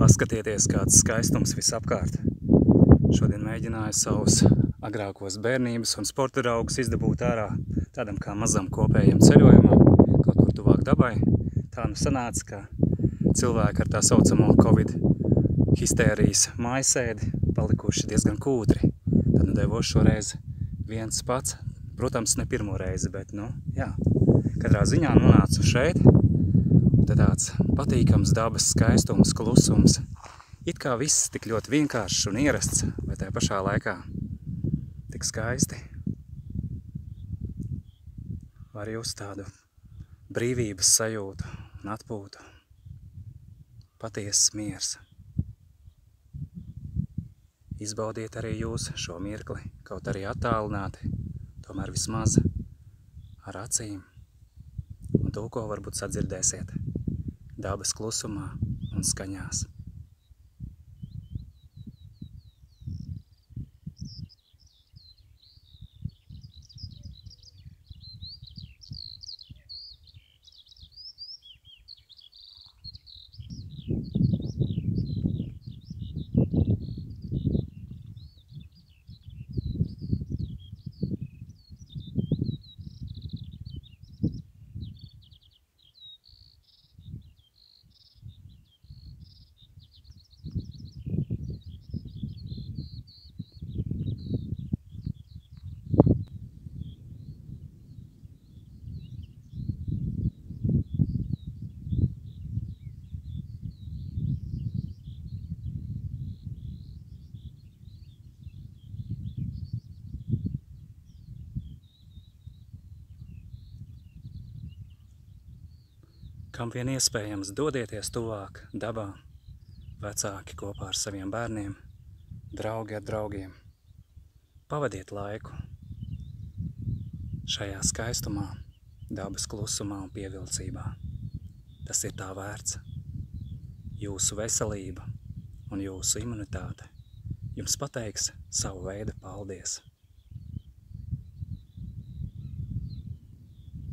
Paskatieties, kāds skaistums visapkārt. Šodien mēģināju savus agrākos bērnības un sporta draugus izdabūt ārā tādam kā mazam kopējam ceļojumam, kaut kur tuvāk dabai. Tā nu sanāca, ka cilvēki ar tā saucamo Covid histērijas mājasēdi palikuši diezgan kūtri. Tad nu devos šoreiz viens pats, protams, ne pirmo reizi, bet, jā, katrā ziņā nonācu šeit. Tad tāds patīkams dabas skaistums, klusums. It kā viss tik ļoti vienkāršs un ierasts, bet tajā pašā laikā tik skaisti. Var just tādu brīvības sajūtu un atpūtu. Patiesas miers. Izbaudiet arī jūs šo mirkli, kaut arī attālināti, tomēr vismaz ar acīm. Un to, ko varbūt sadzirdēsiet dabas klusumā un skaņās. Kam vien iespējams, dodieties tuvāk dabā, vecāki kopā ar saviem bērniem, draugi ar draugiem. Pavadiet laiku šajā skaistumā, dabas klusumā un pievilcībā. Tas ir tā vērts. Jūsu veselība un jūsu imunitāte jums pateiks savu veidu paldies.